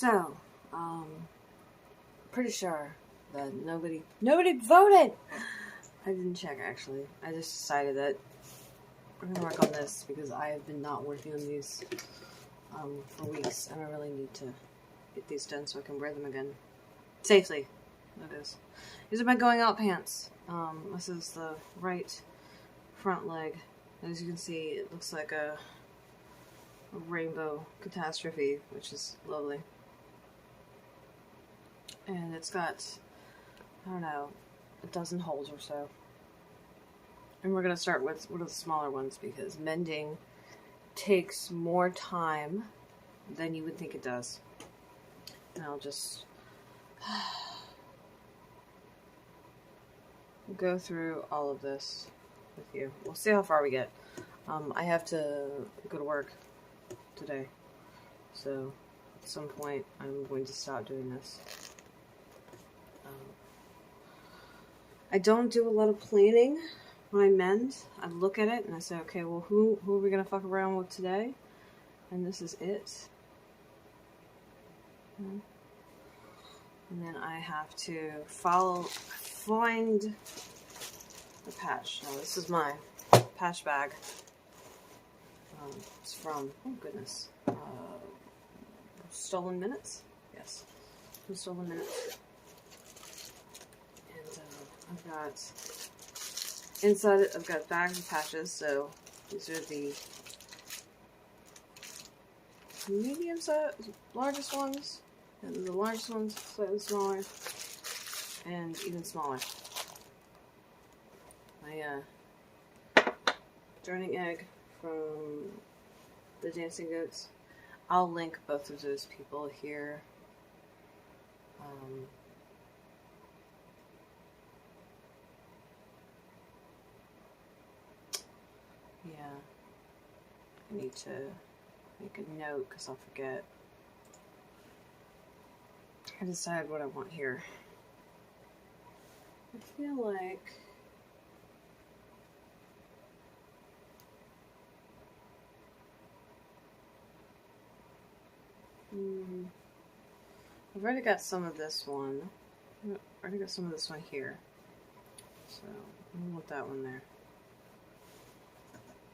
So, pretty sure that nobody voted. I didn't check actually. I just decided that we're gonna work on this because I have been not working on these for weeks, and I really need to get these done so I can wear them again safely. That is. These are my going out pants. This is the right front leg. As you can see, it looks like a rainbow catastrophe, which is lovely. And it's got, I don't know, a dozen holes or so. And we're going to start with one of the smaller ones because mending takes more time than you would think it does. And I'll just go through all of this with you. We'll see how far we get. I have to go to work today, so at some point I'm going to stop doing this. I don't do a lot of planning when I mend. I look at it and I say, okay, well, who are we gonna fuck around with today? And this is it. And then I have to find the patch. Now this is my patch bag. It's from, oh goodness, Stolen Minutes? Yes, from Stolen Minutes. And I've got, inside it, I've got bags of patches, so these are the medium size, largest ones, and the largest ones, slightly smaller, and even smaller. My droning egg from the Dancing Goats. I'll link both of those people here. Yeah, I need to make a note because I'll forget. I decide what I want here. I feel like I've already got some of this one. I've already got some of this one here. So I want that one there.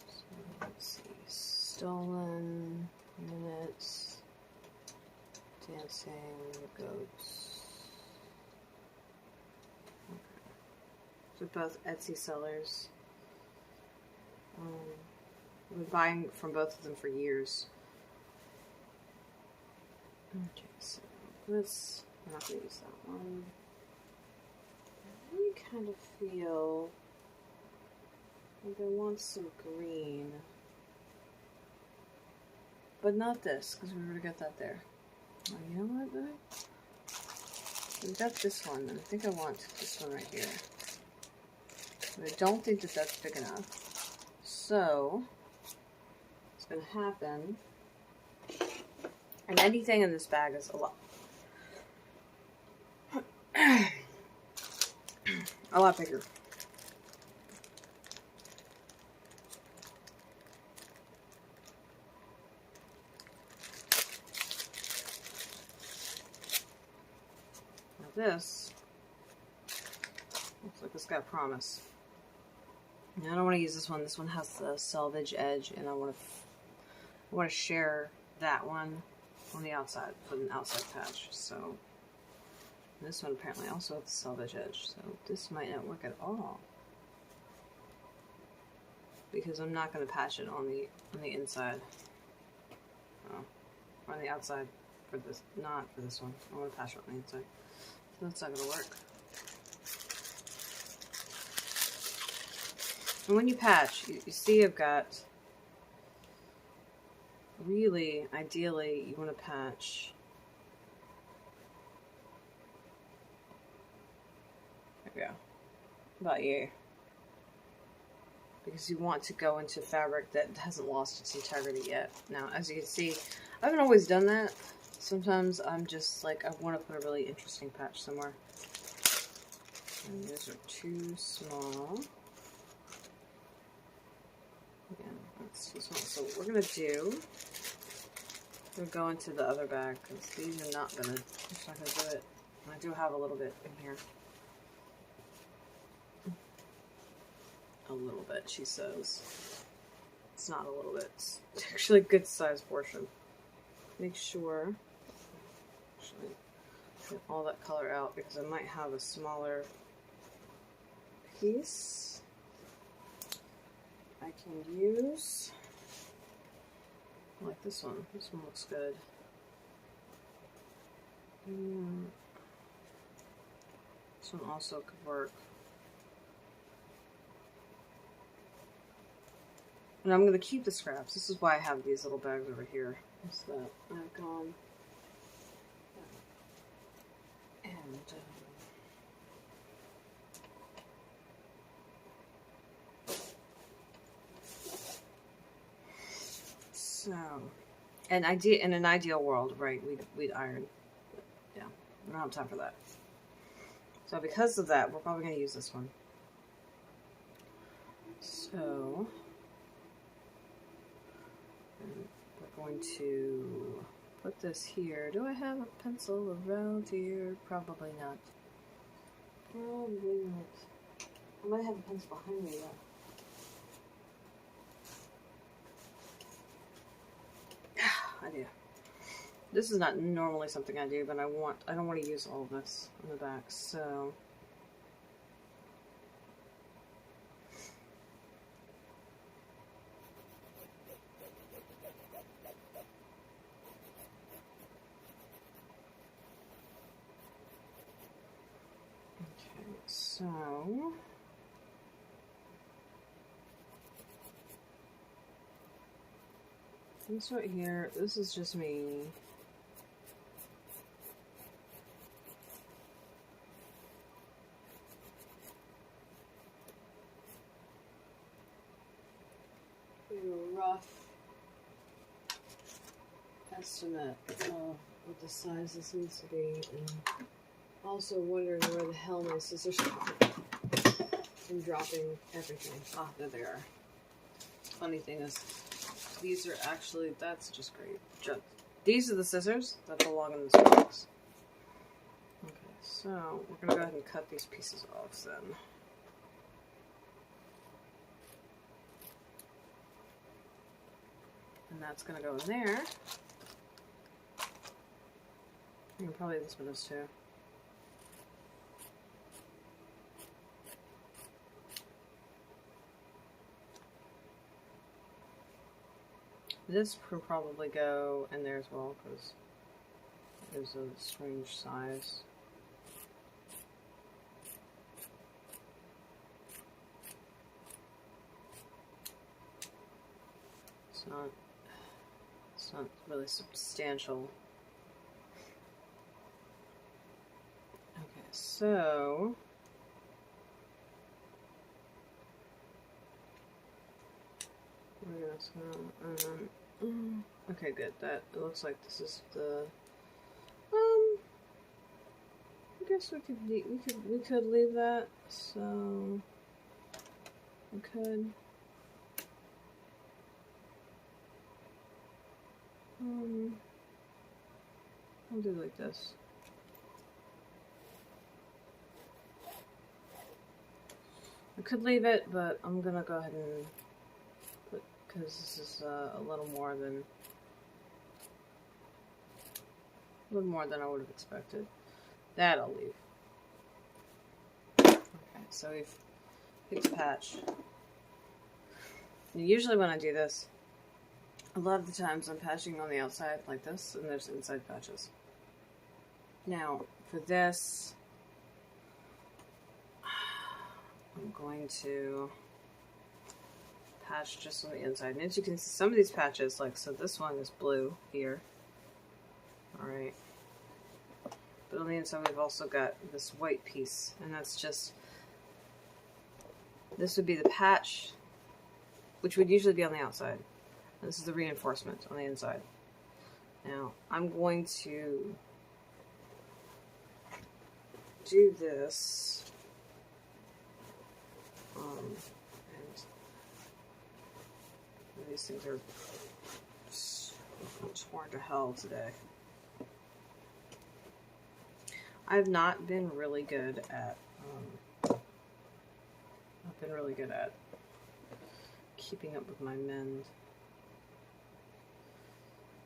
So let's see. Stolen Minutes. Dancing Goats. Okay. So both Etsy sellers. I've been buying from both of them for years. Okay, so this, I'm not going to use that one. I really kind of feel like I want some green. But not this, because we already got that there. Oh, you know what, though? We got this one, and I think I want this one right here. But I don't think that that's big enough. So, what's going to happen... And anything in this bag is a lot bigger. Now this looks like it's got promise. Now I don't want to use this one. This one has the selvage edge, and I want to share that one on the outside, put an outside patch. So this one apparently also has the selvage edge, so this might not work at all because I'm not going to patch it on the inside, or on the outside for this, not for this one. I want to patch it on the inside, so that's not going to work. And when you patch, you see I've got. Really, ideally, you want to patch. There we go. About here. Because you want to go into fabric that hasn't lost its integrity yet. Now, as you can see, I haven't always done that. Sometimes I'm just like, I want to put a really interesting patch somewhere. And those are too small. Again, that's too small. So what we're going to do We'll go into the other bag because these are not gonna. I'm just not gonna do it. I do have a little bit in here. A little bit, she says. It's not a little bit. It's actually a good size portion. Make sure. Actually, get all that color out because I might have a smaller piece I can use. I like this one. This one looks good. This one also could work. And I'm going to keep the scraps. This is why I have these little bags over here. It's that icon. And so, in an ideal world, right, we'd iron. Yeah, we don't have time for that. So because of that, we're probably going to use this one. So we're going to put this here. Do I have a pencil around here? Probably not. Probably not. I might have a pencil behind me though. I do. This is not normally something I do, but I don't want to use all of this on the back, so okay, so this right here, this is just me doing a rough estimate of what the size this needs to be, and also wondering where the hell my scissors are and dropping everything. Ah, there they are. Funny thing is, these are actually, that's just great. These are the scissors that belong in this box. Okay, so we're going to go ahead and cut these pieces off then. And that's going to go in there. And probably this one is too. This could probably go in there as well because there's a strange size. It's not really substantial. Okay, so we're gonna okay, good. That it looks like this is the. I guess we could leave that. So we could. I'll do like this. I could leave it, but I'm gonna go ahead and put, because this is a little more than I would have expected. That I'll leave. Okay, so we've picked a patch. And usually when I do this, a lot of the times I'm patching on the outside like this, and there's inside patches. Now, for this, I'm going to patch just on the inside. And as you can see, some of these patches, like, so this one is blue here. Alright. But on the inside, we've also got this white piece, and that's just, this would be the patch, which would usually be on the outside. And this is the reinforcement on the inside. Now, I'm going to do this. And these things are I'm torn to hell today. I've not been really good at, keeping up with my mend.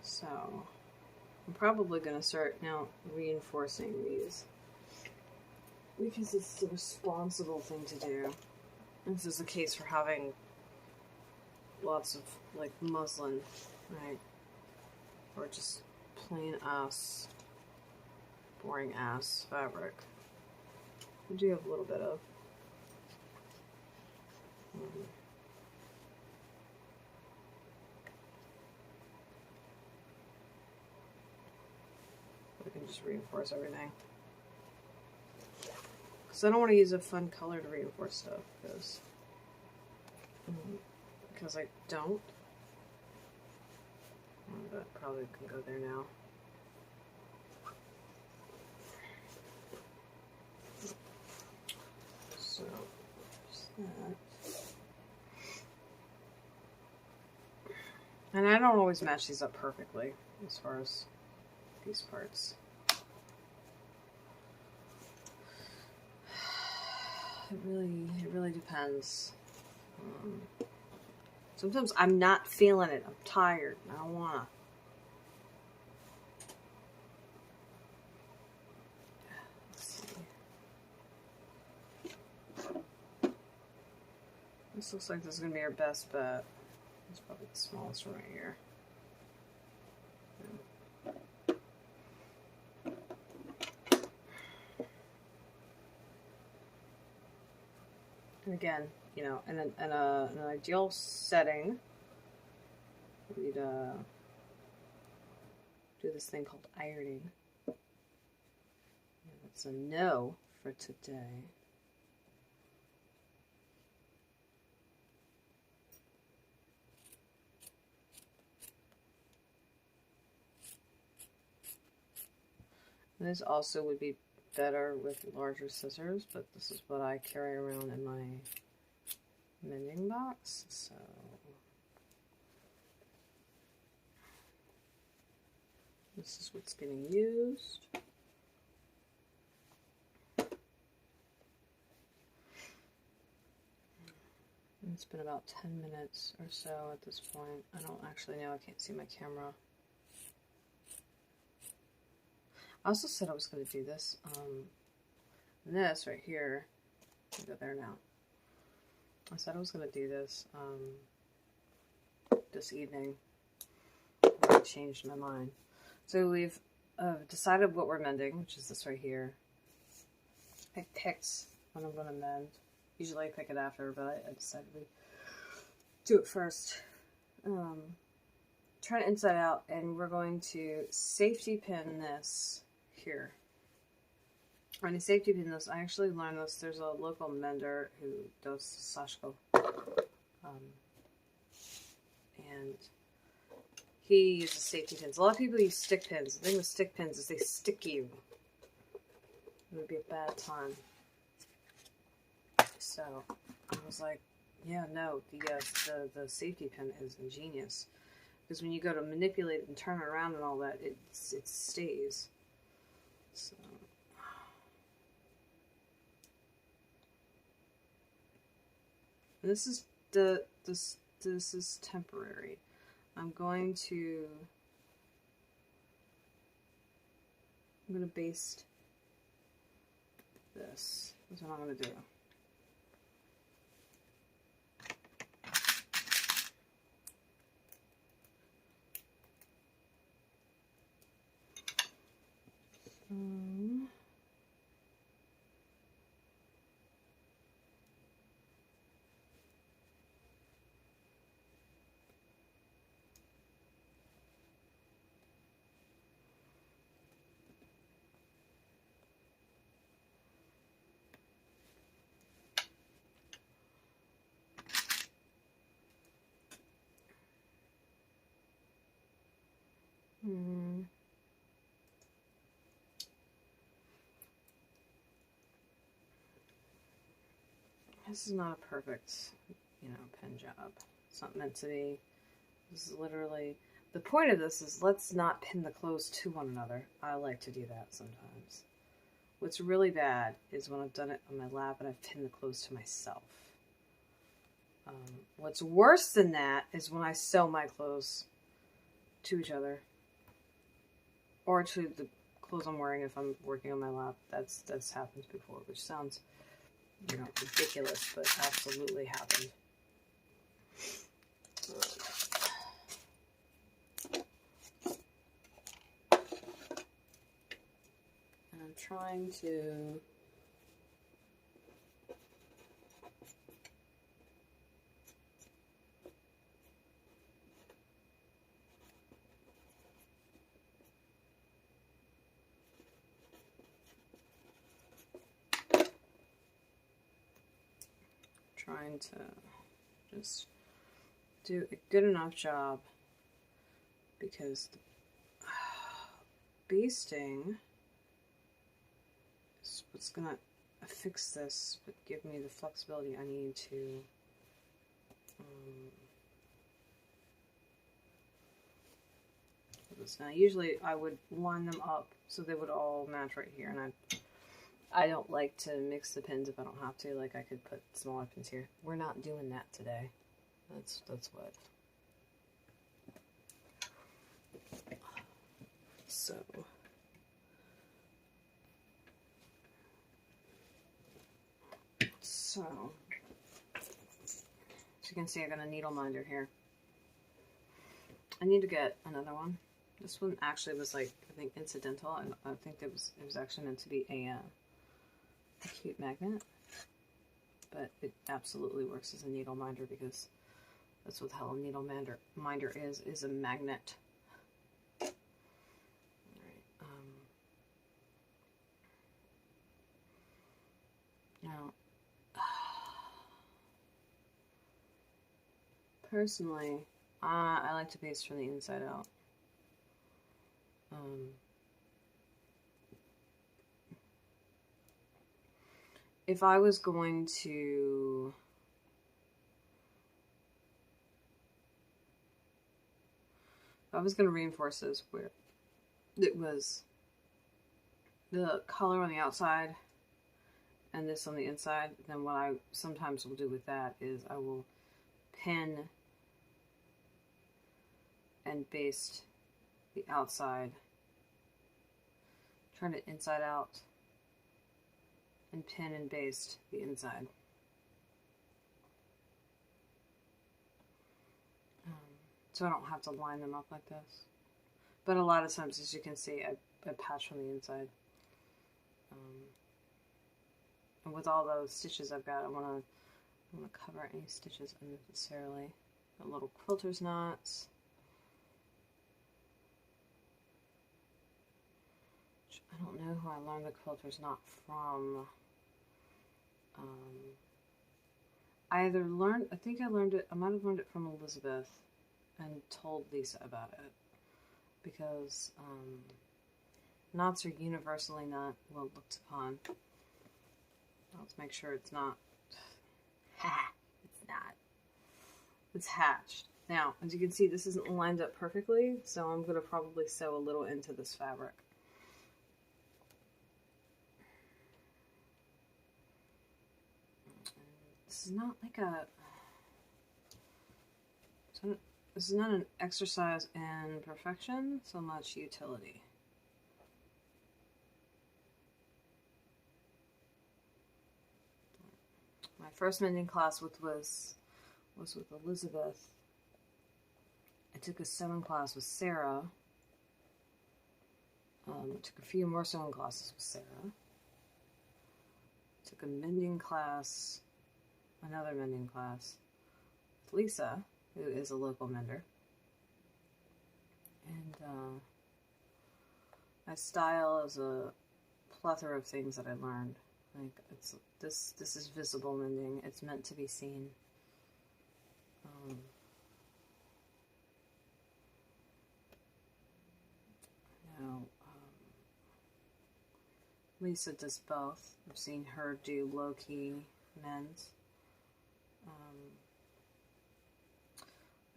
So, I'm probably going to start now reinforcing these. Because it's the responsible thing to do. This is the case for having lots of, like, muslin, right? Or just plain ass, boring ass fabric. We do have a little bit of. We can just reinforce everything. Because I don't want to use a fun color to reinforce stuff, because I don't. That probably can go there now. So, just that. And I don't always match these up perfectly as far as these parts. It really depends. Sometimes I'm not feeling it. I'm tired. I don't wanna. Let's see. This looks like this is gonna be our best bet. It's probably the smallest one right here. And again, you know, in an ideal setting, we'd do this thing called ironing. And that's a no for today. And this also would be better with larger scissors, but this is what I carry around in my mending box, so this is what's getting used. And it's been about 10 minutes or so at this point. I don't actually know, I can't see my camera. I also said I was going to do this. This right here, I'll go there now. I said I was going to do this this evening. I changed my mind. So we've decided what we're mending, which is this right here. I picked what I'm going to mend. Usually I pick it after, but I decided to do it first. Turn it inside out, and we're going to safety pin this here. When I safety pin this, I actually learned this. There's a local mender who does Sashko. And he uses safety pins. A lot of people use stick pins. The thing with stick pins is they stick you. It would be a bad time. So I was like, yeah, no, the safety pin is ingenious. Because when you go to manipulate it and turn it around and all that, it stays. So. This is this is temporary. I'm going to baste this. That's what I'm going to do. This is not a perfect, pen job. It's not meant to be. This is literally, the point of this is let's not pin the clothes to one another. I like to do that sometimes. What's really bad is when I've done it on my lap and I've pinned the clothes to myself. What's worse than that is when I sew my clothes to each other, or to the clothes I'm wearing if I'm working on my lap. That's happened before, which sounds, you know, ridiculous, but absolutely happened. And I'm trying to just do a good enough job, because basting is what's gonna affix this, but give me the flexibility I need to this. Now usually I would line them up so they would all match right here, and I don't like to mix the pins if I don't have to. Like, I could put smaller pins here. We're not doing that today. That's what. So as you can see, I got a needle minder here. I need to get another one. This one actually was, like, I think incidental, and I think it was actually meant to be a cute magnet, but it absolutely works as a needle minder, because that's what the hell a needle minder is a magnet. All right. Now, personally, I like to baste from the inside out. If I was going to reinforce this where it was the color on the outside and this on the inside, then what I sometimes will do with that is I will pin and baste the outside, turn it inside out, and pin and baste the inside. So I don't have to line them up like this. But a lot of times, as you can see, I patch from the inside. And with all those stitches I've got, I want to cover any stitches unnecessarily. The little quilter's knots. Which I don't know who I learned the quilter's knot from. I think I might have learned it from Elizabeth and told Lisa about it, because knots are universally not well looked upon. Let's make sure it's not. It's not. It's hatched. Now, as you can see, this isn't lined up perfectly, so I'm going to probably sew a little into this fabric. This is not like this is not an exercise in perfection so much utility. My first mending class was with Elizabeth. I took a sewing class with Sarah. I took a few more sewing classes with Sarah. I took a mending class, another mending class with Lisa, who is a local mender. And my style is a plethora of things that I learned. Like, this is visible mending. It's meant to be seen. Lisa does both. I've seen her do low-key mends.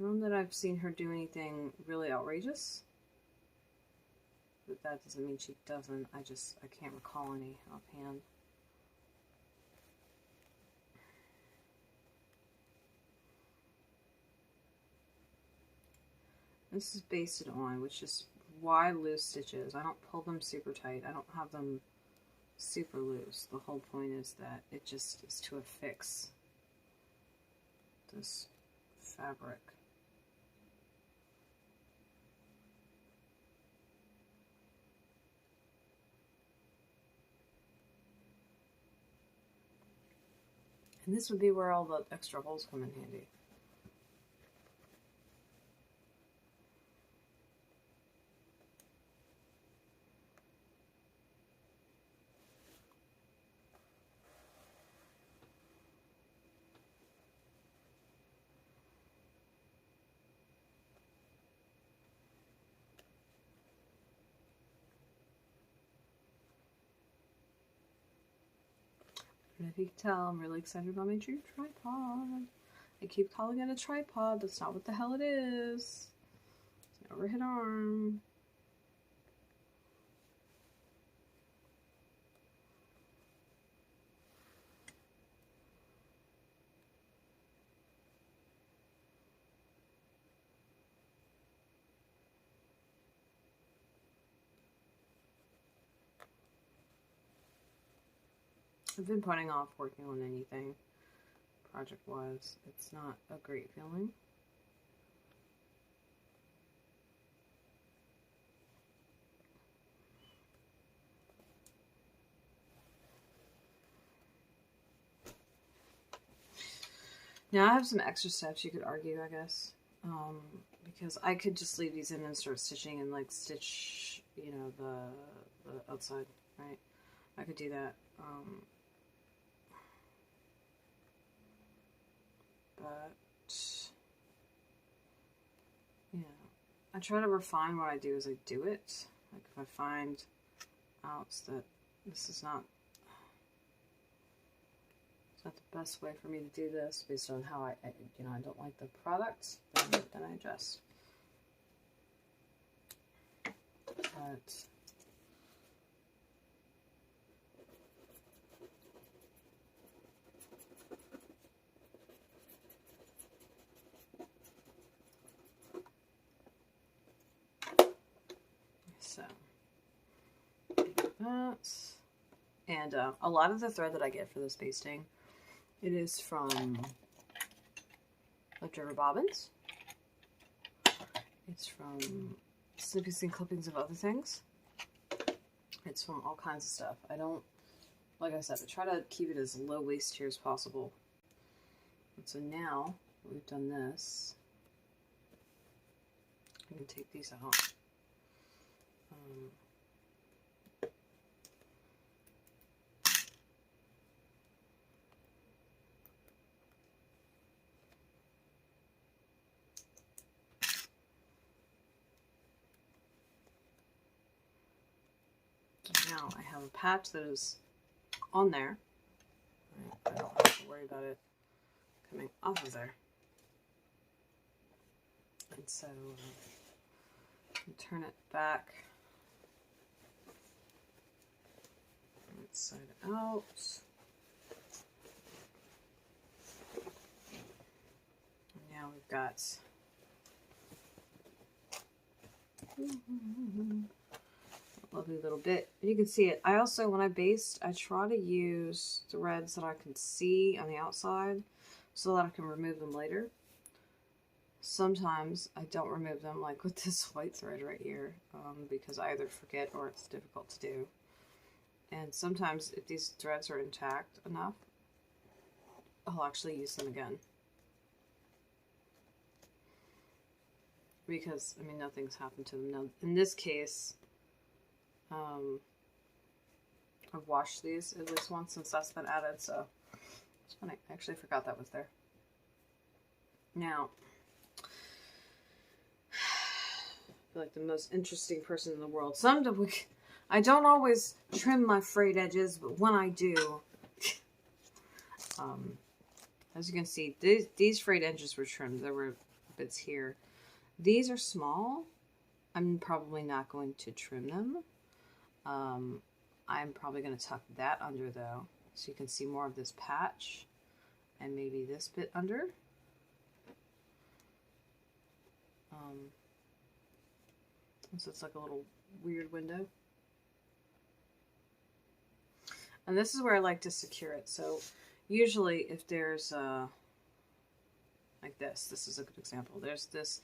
don't know that I've seen her do anything really outrageous. But that doesn't mean she doesn't. I can't recall any offhand. This is basted on, which is why loose stitches. I don't pull them super tight. I don't have them super loose. The whole point is that it just is to affix this fabric. And this would be where all the extra holes come in handy. And if you can tell, I'm really excited about my dream tripod. I keep calling it a tripod. That's not what the hell it is. It's an overhead arm. I've been putting off working on anything project-wise. It's not a great feeling. Now I have some extra steps you could argue, I guess, because I could just leave these in and start stitching and like stitch, you know, the outside, right? I could do that. But yeah, I try to refine what I do as I do it. Like if I find out that this is not the best way for me to do this based on how I you know, I don't like the product, then I adjust. But so that, and a lot of the thread that I get for this basting, it is from leftover bobbins. It's from snippets and clippings of other things. It's from all kinds of stuff. I don't, like I said, I try to keep it as low waste here as possible. And so now we've done this, I can take these out. Now I have a patch that is on there. I don't have to worry about it coming off of there. And so turn it back, right side out. And now we've got a lovely little bit. You can see it. I also, when I baste, I try to use threads that I can see on the outside so that I can remove them later. Sometimes I don't remove them, like with this white thread right here, because I either forget or it's difficult to do. And sometimes if these threads are intact enough, I'll actually use them again. Because, I mean, nothing's happened to them. Now, in this case, I've washed these at least once since that's been added, so it's funny. I actually forgot that was there. Now, I feel like the most interesting person in the world. I don't always trim my frayed edges, but when I do, as you can see, these frayed edges were trimmed. There were bits here. These are small. I'm probably not going to trim them. I'm probably going to tuck that under though, so you can see more of this patch and maybe this bit under. So it's like a little weird window. And this is where I like to secure it. So usually if there's like this is a good example. There's this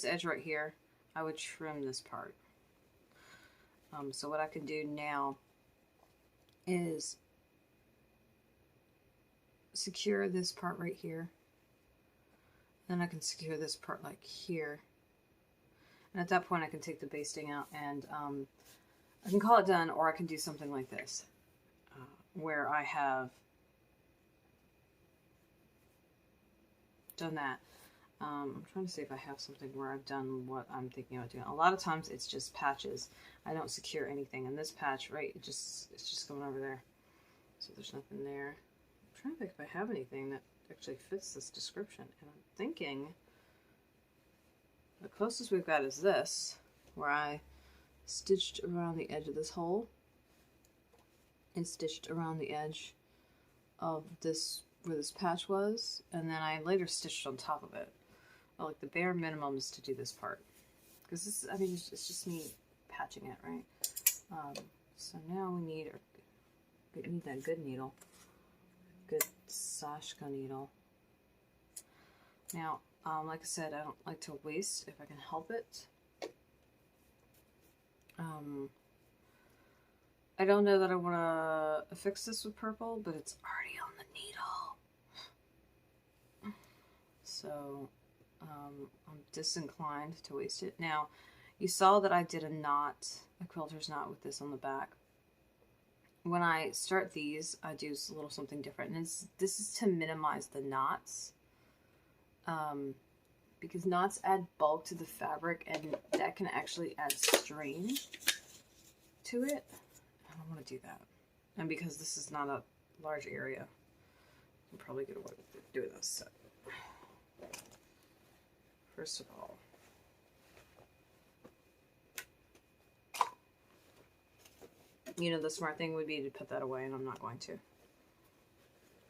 edge right here. I would trim this part. So what I can do now is secure this part right here. Then I can secure this part like here. And at that point I can take the basting out and I can call it done, or I can do something like this, where I have done that. I'm trying to see if I have something where I've done what I'm thinking about doing. A lot of times it's just patches. I don't secure anything. And this patch, right, it's just going over there. So there's nothing there. I'm trying to think if I have anything that actually fits this description. And I'm thinking the closest we've got is this, where I stitched around the edge of this hole and stitched around the edge of this, where this patch was, and then I later stitched on top of it. But like the bare minimum is to do this part, because this, I mean, it's just me patching it, right? So now we need that good needle, good Sashka needle. Now, like I said, I don't like to waste if I can help it. I don't know that I want to affix this with purple, but it's already on the needle. So I'm disinclined to waste it. Now, you saw that I did a knot, a quilter's knot with this on the back. When I start these, I do a little something different. And this is to minimize the knots. Because knots add bulk to the fabric, and that can actually add strain to it. I don't want to do that. And because this is not a large area, I'm probably going to do this. So, first of all, you know, the smart thing would be to put that away, and I'm not going to,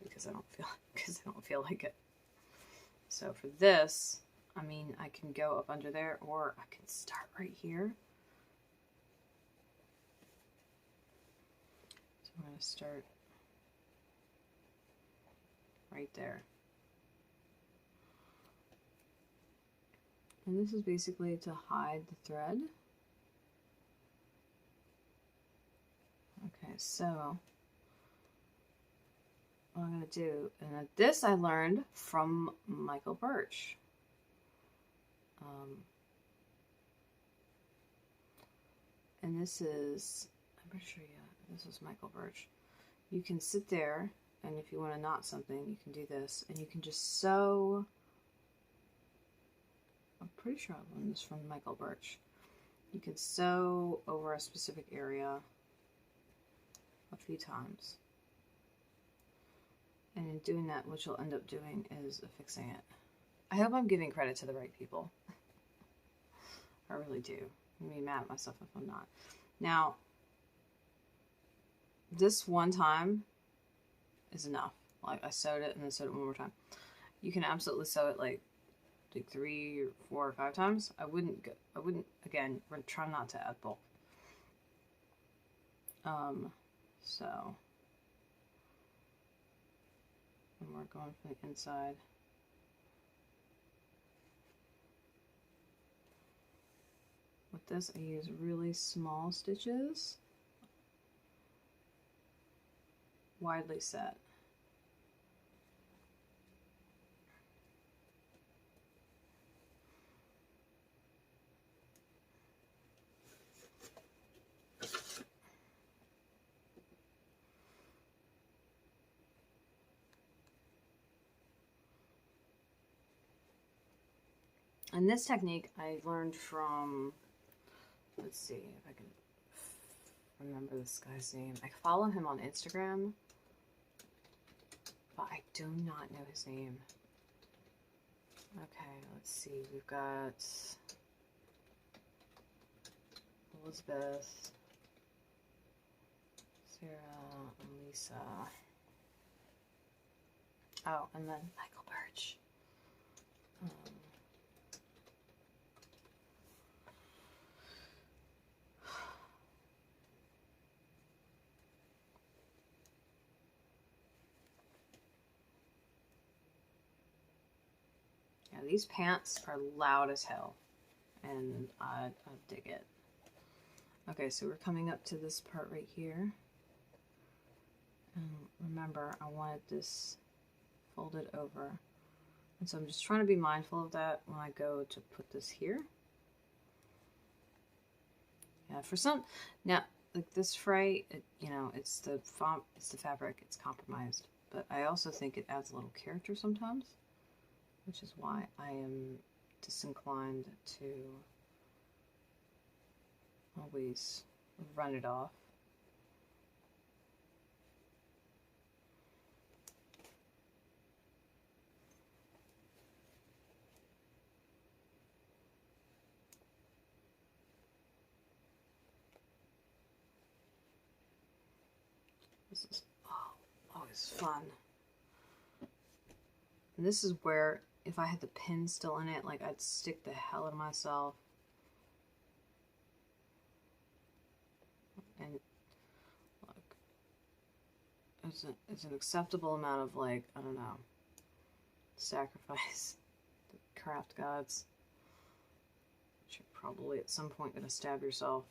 because I don't feel like it. So for this, I mean, I can go up under there, or I can start right here. So I'm going to start right there. And this is basically to hide the thread. Okay, so what I'm going to do, and this I learned from Michael Birch. And this is, I'm pretty sure, yeah, this is Michael Birch. You can sit there, and if you want to knot something, you can do this, and you can just sew. I'm pretty sure I learned this from Michael Birch. You can sew over a specific area a few times. And in doing that, what you'll end up doing is affixing it. I hope I'm giving credit to the right people. I really do. I'm gonna be mad at myself if I'm not. Now, this one time is enough. Like, I sewed it and then sewed it one more time. You can absolutely sew it like 3 or 4 or 5 times. I wouldn't, again, we're trying not to add bulk. So, and we're going from the inside. With this, I use really small stitches, widely set. And this technique I learned from, let's see if I can remember this guy's name. I follow him on Instagram, but I do not know his name. Okay, let's see. We've got Elizabeth, Sarah, and Lisa. Oh, and then Michael Birch. Yeah, these pants are loud as hell, and I dig it. Okay, so we're coming up to this part right here. And remember, I wanted this folded over. And so I'm just trying to be mindful of that when I go to put this here. Yeah, for some, now, like this fray, you know, it's the fabric, it's compromised. But I also think it adds a little character sometimes, which is why I am disinclined to always run it off. This is always fun. And this is where, if I had the pin still in it, like I'd stick the hell out of myself. And look, it's an acceptable amount of, like, I don't know, sacrifice the craft gods. Which you're probably at some point gonna stab yourself.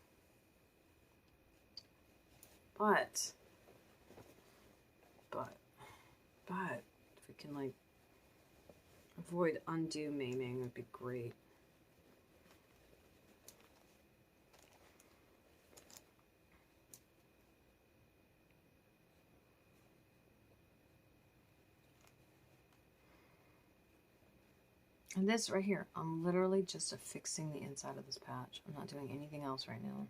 But if we can, like, avoid undue maiming, would be great. And this right here, I'm literally just affixing the inside of this patch. I'm not doing anything else right now.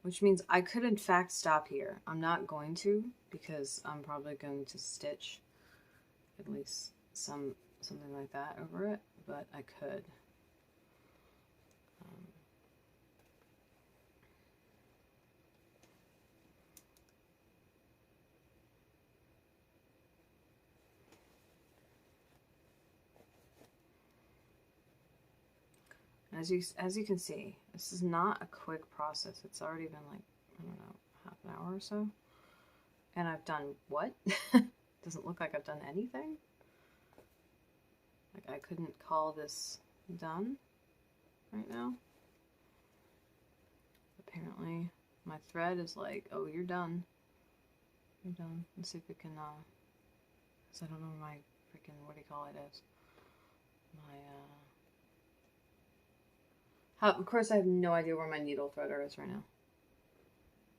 Which means I could in fact stop here. I'm not going to, because I'm probably going to stitch at least something like that over it, but I could. As you can see, this is not a quick process. It's already been, like, I don't know, half an hour or so. And I've done what? Doesn't look like I've done anything. Like, I couldn't call this done right now. Apparently my thread is like, oh, you're done. You're done. Let's see if we can, because I don't know my freaking, what do you call it is. Of course I have no idea where my needle threader is right now.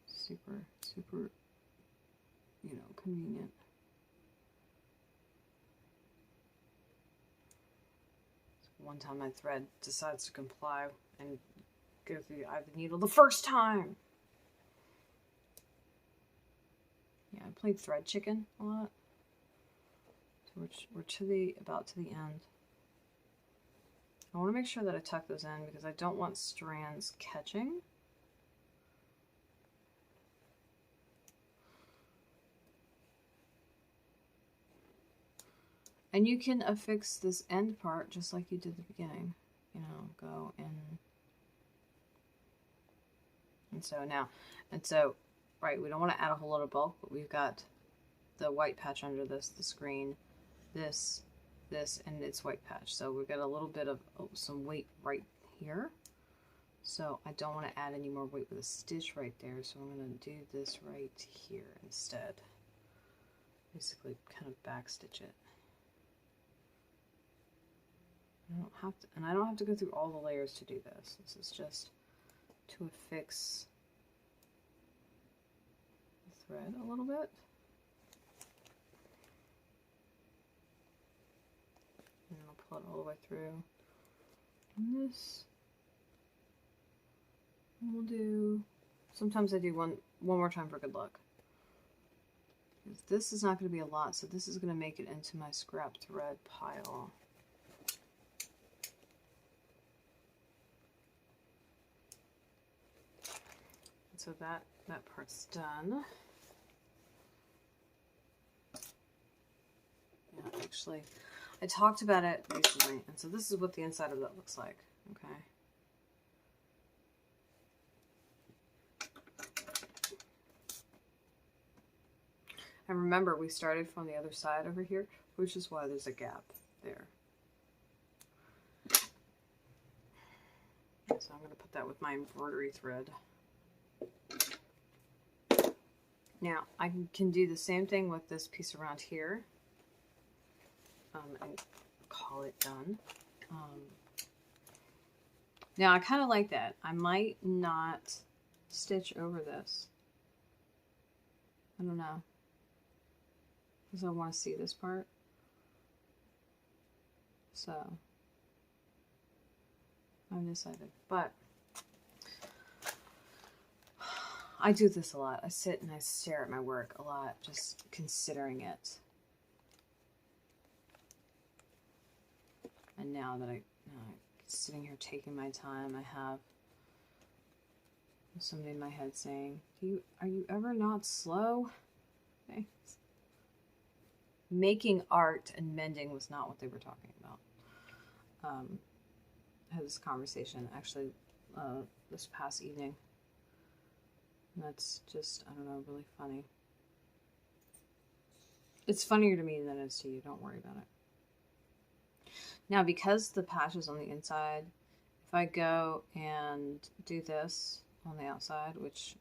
Super, you know, convenient. So one time my thread decides to comply and go through the eye of the needle the first time. Yeah, I played thread chicken a lot. So we're about to the end. I want to make sure that I tuck those in because I don't want strands catching. And you can affix this end part just like you did at the beginning. You know, go in. And so, right, we don't want to add a whole lot of bulk, but we've got the white patch under this, the screen, this, and its white patch. So we've got a little bit of some weight right here. So I don't want to add any more weight with a stitch right there. So I'm going to do this right here instead. Basically kind of back stitch it. I don't have to go through all the layers to do this. This is just to affix the thread a little bit. And then I'll pull it all the way through. And this, and we'll do, sometimes I do one more time for good luck. This is not going to be a lot, so this is going to make it into my scrap thread pile. And so that part's done. Yeah, actually, I talked about it recently, and so this is what the inside of that looks like. Okay. And remember, we started from the other side over here, which is why there's a gap there. So I'm going to put that with my embroidery thread. Now, I can do the same thing with this piece around here and call it done. Now, I kind of like that. I might not stitch over this. I don't know. Because I want to see this part. So, I'm decided. But, I do this a lot. I sit and I stare at my work a lot, just considering it. And now that I'm sitting here taking my time, I have somebody in my head saying, are you ever not slow? Okay. Making art and mending was not what they were talking about. I had this conversation actually this past evening. And that's just, I don't know, really funny. It's funnier to me than it is to you. Don't worry about it. Now, because the patch is on the inside, if I go and do this on the outside, which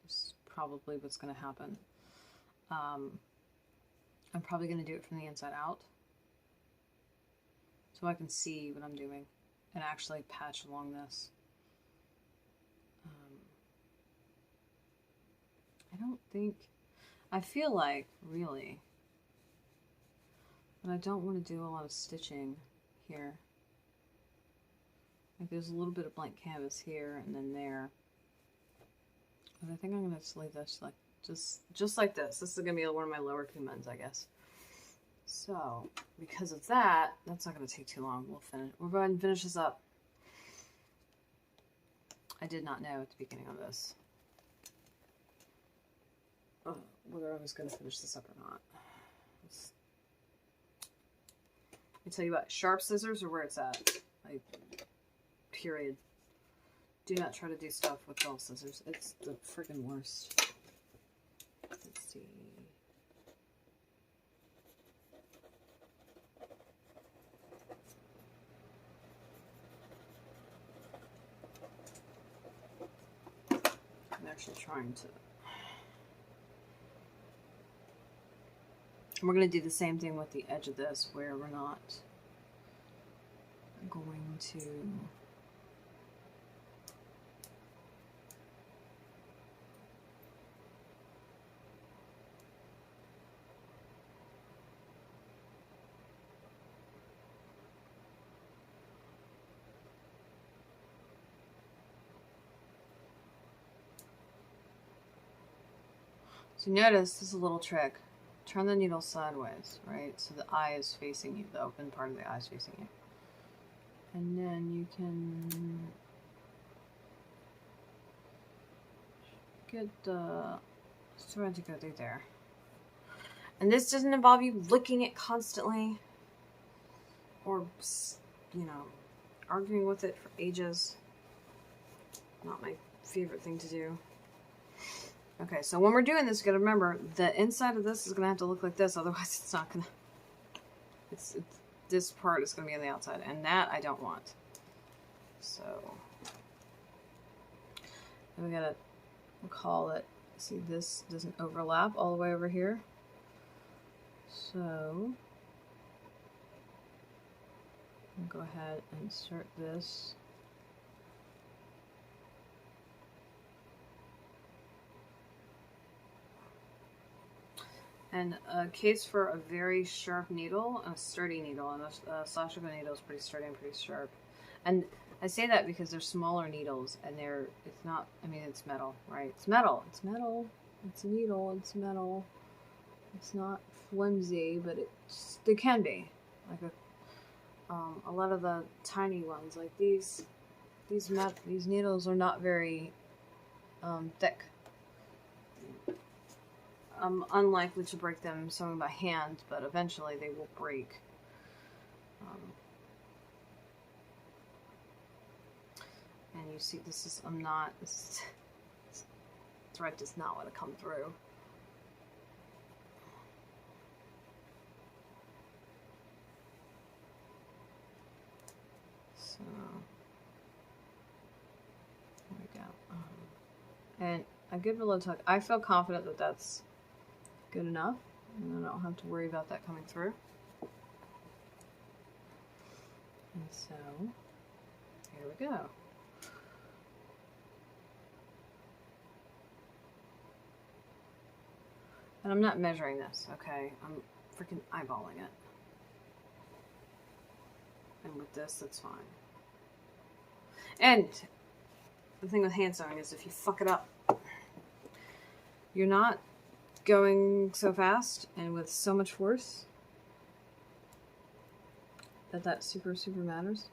is probably what's going to happen, I'm probably going to do it from the inside out so I can see what I'm doing and actually patch along this. I feel like, really, but I don't want to do a lot of stitching here. Like there's a little bit of blank canvas here and then there. But I think I'm going to just leave this like just like this. This is going to be one of my lower commons, I guess. So, because of that, that's not going to take too long. We'll go ahead and finish this up. I did not know at the beginning of this whether I was going to finish this up or not. Let me tell you what, sharp scissors are where it's at. Like, period. Do not try to do stuff with dull scissors. It's the freaking worst. Let's see. I'm actually trying to... We're going to do the same thing with the edge of this, where we're not going to... So notice, this is a little trick. Turn the needle sideways, right? So the eye is facing you, the open part of the eye is facing you. And then you can get the thread to go through there. And this doesn't involve you licking it constantly or, you know, arguing with it for ages. Not my favorite thing to do. Okay, so when we're doing this, you gotta remember the inside of this is gonna have to look like this, otherwise it's not gonna. This part is gonna be on the outside, and that I don't want. So then we gotta call it. See, this doesn't overlap all the way over here. So I'll go ahead and insert this. And a case for a very sharp needle, a sturdy needle, and a Sasha needle is pretty sturdy and pretty sharp. And I say that because they're smaller needles, and it's not, I mean, it's metal, right? It's metal, it's metal, it's a needle, it's metal. It's not flimsy, but they can be. Like a lot of the tiny ones, like these needles are not very thick. I'm unlikely to break them sewing by hand, but eventually they will break. And you see, this thread does not want to come through. So, there we go. And I give it a little tug. I feel confident that that's good enough, and I don't have to worry about that coming through. And so, here we go. And I'm not measuring this, okay? I'm freaking eyeballing it. And with this, that's fine. And the thing with hand sewing is if you fuck it up, you're not going so fast and with so much force that super matters.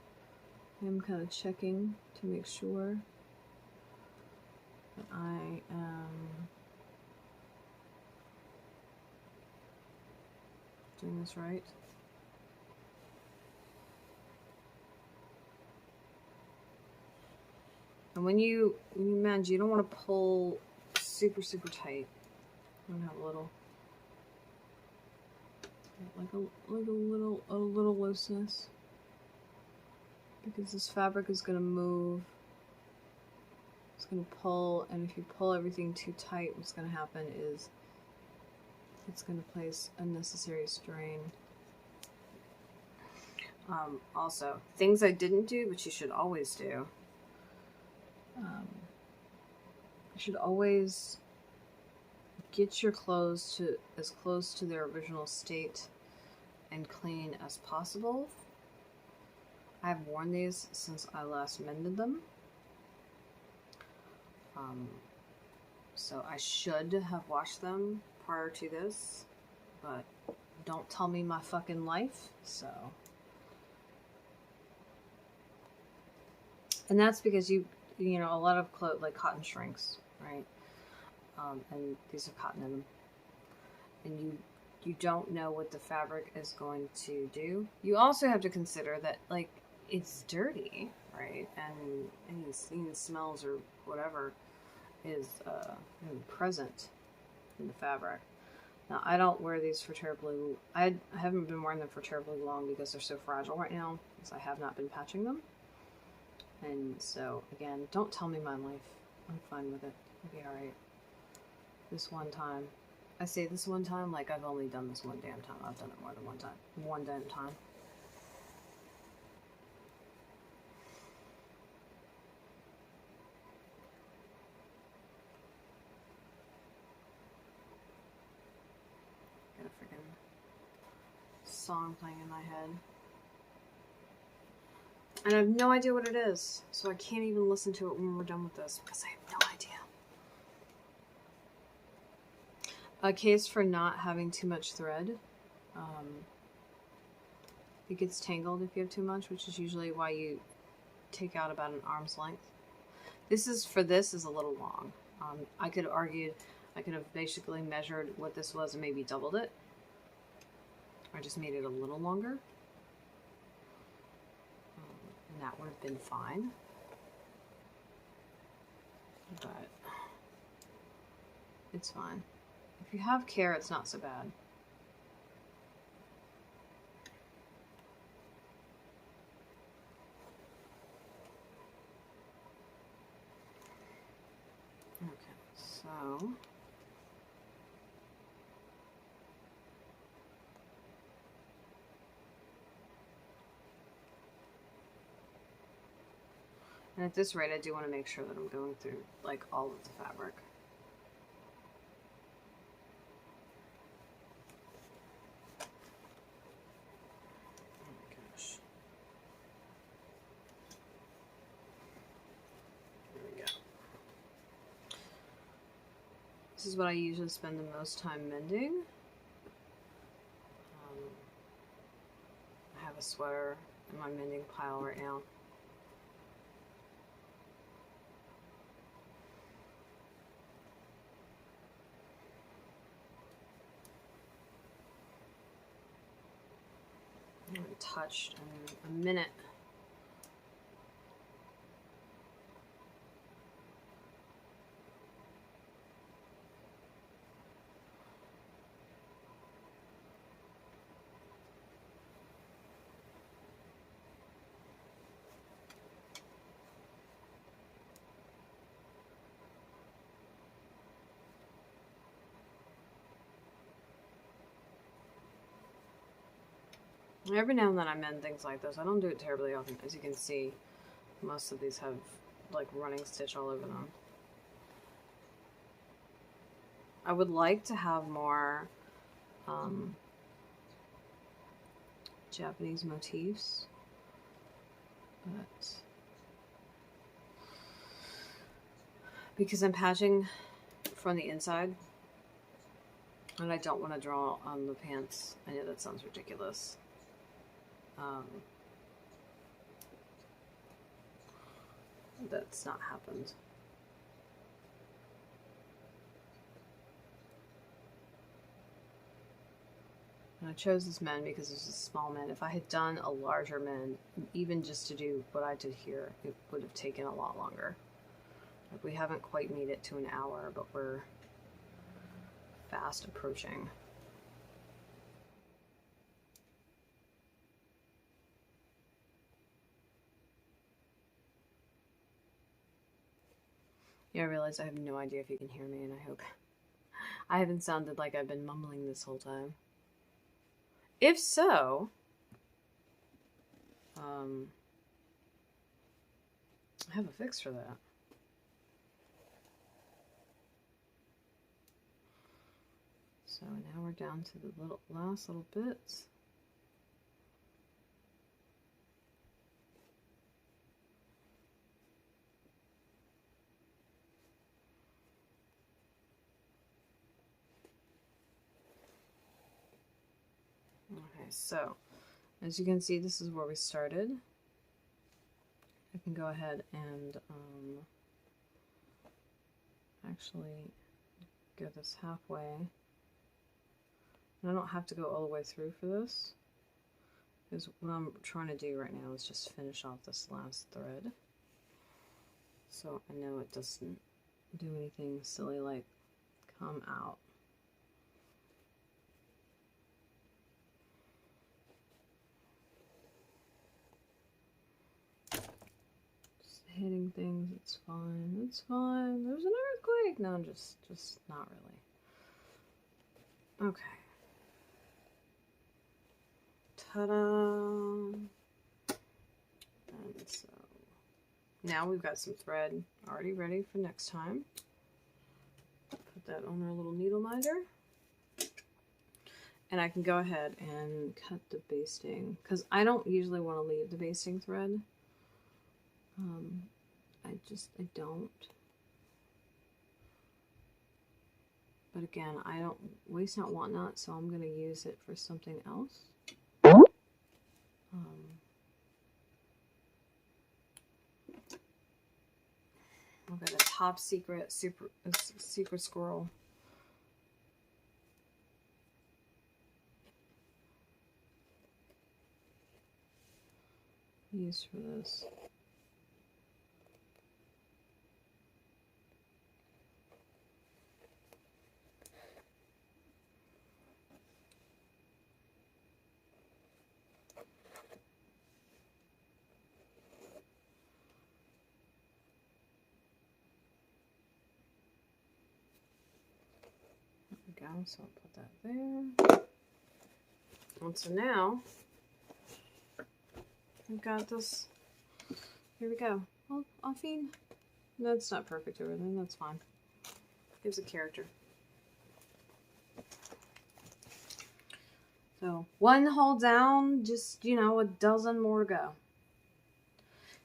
I'm kind of checking to make sure that I am doing this right. And when you mend, you don't want to pull super tight. You want to have a little, like a little looseness, because this fabric is going to move. It's going to pull, and if you pull everything too tight, what's going to happen is it's going to place unnecessary strain. Also, things I didn't do, but you should always do. You should always get your clothes to as close to their original state and clean as possible. I've worn these since I last mended them. So I should have washed them prior to this, but don't tell me my fucking life, so. And that's because you know, a lot of clothes, like cotton shrinks, right? And these have cotton in them. And you don't know what the fabric is going to do. You also have to consider that, like, it's dirty, right? And any smells or whatever is present in the fabric. Now, I don't wear these for terribly... I haven't been wearing them for terribly long because they're so fragile right now, because I have not been patching them. And so, again, don't tell me my life. I'm fine with it. It'll be alright. This one time. I say this one time like I've only done this one damn time. I've done it more than one time. One damn time. Got a freaking song playing in my head. And I have no idea what it is, so I can't even listen to it when we're done with this, because I have no idea. A case for not having too much thread. It gets tangled if you have too much, which is usually why you take out about an arm's length. This is a little long. I could have basically measured what this was and maybe doubled it. Or just made it a little longer. And that would have been fine. But it's fine. If you have care, it's not so bad. Okay, so... And at this rate, I do want to make sure that I'm going through, like, all of the fabric. Oh my gosh. There we go. This is what I usually spend the most time mending. have a sweater in my mending pile right now. I haven't touched in a minute. Every now and then I mend things like this. I don't do it terribly often. As you can see, most of these have like running stitch all over them. I would like to have more Japanese motifs, but because I'm patching from the inside and I don't want to draw on the pants. I know that sounds ridiculous. That's not happened. And I chose this mend because it's a small mend. If I had done a larger mend, even just to do what I did here, it would have taken a lot longer. Like, we haven't quite made it to an hour, but we're fast approaching. Yeah, I realize I have no idea if you can hear me, and I hope I haven't sounded like I've been mumbling this whole time. If so, I have a fix for that. So now we're down to the last little bits. Okay, so as you can see, this is where we started. I can go ahead and actually go this halfway. And I don't have to go all the way through for this, because what I'm trying to do right now is just finish off this last thread. So I know it doesn't do anything silly like come out. Hitting things, it's fine, it's fine. There's an earthquake. No, just not really. Okay. Ta-da! And so now we've got some thread already ready for next time. Put that on our little needle minder. And I can go ahead and cut the basting, because I don't usually want to leave the basting thread. I don't. But again, I don't waste not, want not, so I'm going to use it for something else. I've got a top secret, secret squirrel. Use for this. Go, so I'll put that there. And so now we've got this. Here we go. Oh, Affine. That's not perfect over there. That's fine. Gives a character. So one hole down, just, you know, a dozen more to go.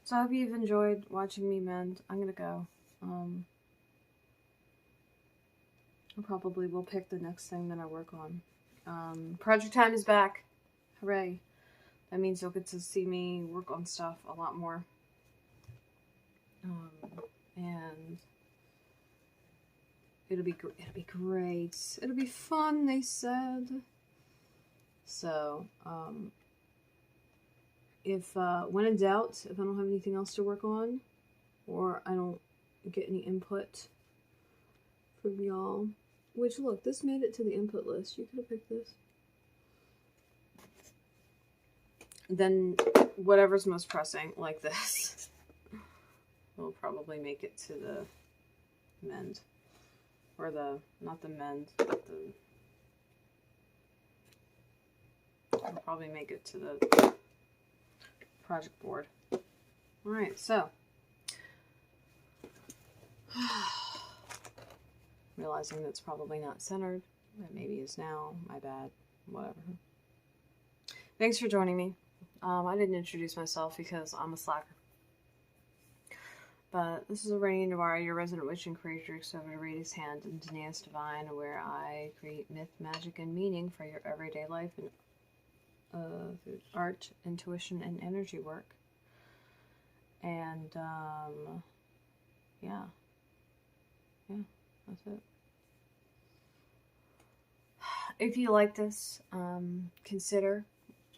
So I hope you've enjoyed watching me mend. I'm gonna go. I probably will pick the next thing that I work on. Project time is back. Hooray. That means you'll get to see me work on stuff a lot more. And it'll be great. It'll be fun, they said. So, if when in doubt, if I don't have anything else to work on, or I don't get any input from y'all, which look, this made it to the input list. You could have picked this. Then whatever's most pressing, like this, will probably make it to the mend. Or the, not the mend, but the, I'll probably make it to the project board. Alright, so. Realizing that's probably not centered. It maybe is now. My bad. Whatever. Thanks for joining me. I didn't introduce myself because I'm a slacker. But this is a Rainy Nawara, your resident witch and creator, over to read his hand in Danaeus Divine, where I create myth, magic, and meaning for your everyday life and through art, intuition, and energy work. And yeah, that's it. If you like this, consider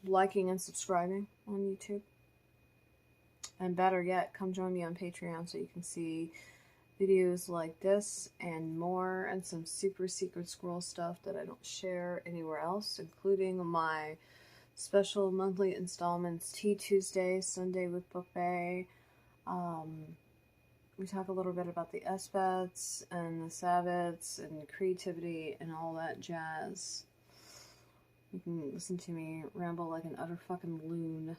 liking and subscribing on YouTube. And better yet, come join me on Patreon so you can see videos like this and more, and some super secret squirrel stuff that I don't share anywhere else, including my special monthly installments, Tea Tuesday, Sunday with Buffet. We talk a little bit about the Esbats and the Sabbats and creativity and all that jazz. You can listen to me ramble like an utter fucking loon.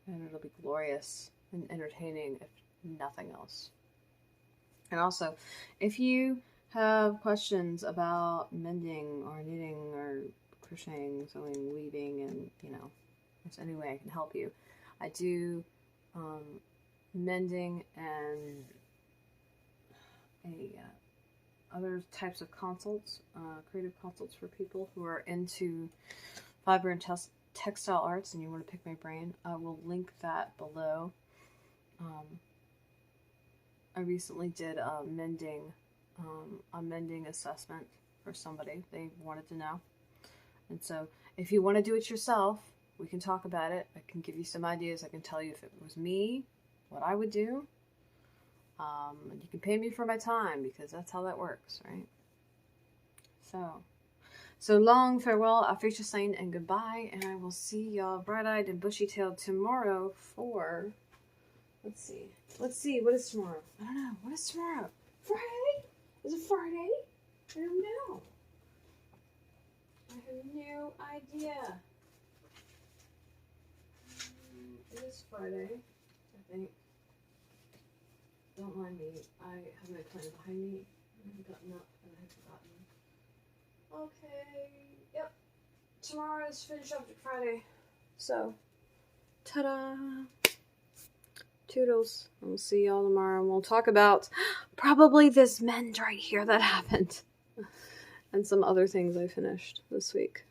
And it'll be glorious and entertaining, if nothing else. And also, if you have questions about mending or knitting or crocheting, sewing, weaving, and, you know, if there's any way I can help you, I do mending and other types of consults, creative consults for people who are into fiber and textile arts and you want to pick my brain. I will link that below. I recently did a mending assessment for somebody. They wanted to know. And so if you want to do it yourself, we can talk about it. I can give you some ideas. I can tell you if it was me, what I would do. And you can pay me for my time because that's how that works, right? So long, farewell, auf Wiedersehen, and goodbye, and I will see y'all bright-eyed and bushy-tailed tomorrow for, let's see, what is tomorrow? I don't know, what is tomorrow? Friday? Is it Friday? I don't know. I have no idea. It is Friday, I think. Don't mind me, I have my plan behind me. I haven't gotten up, and I have forgotten. Okay, yep. Tomorrow is Finished Object Friday. So, ta-da! Toodles. We'll see y'all tomorrow, and we'll talk about probably this mend right here that happened. And some other things I finished this week.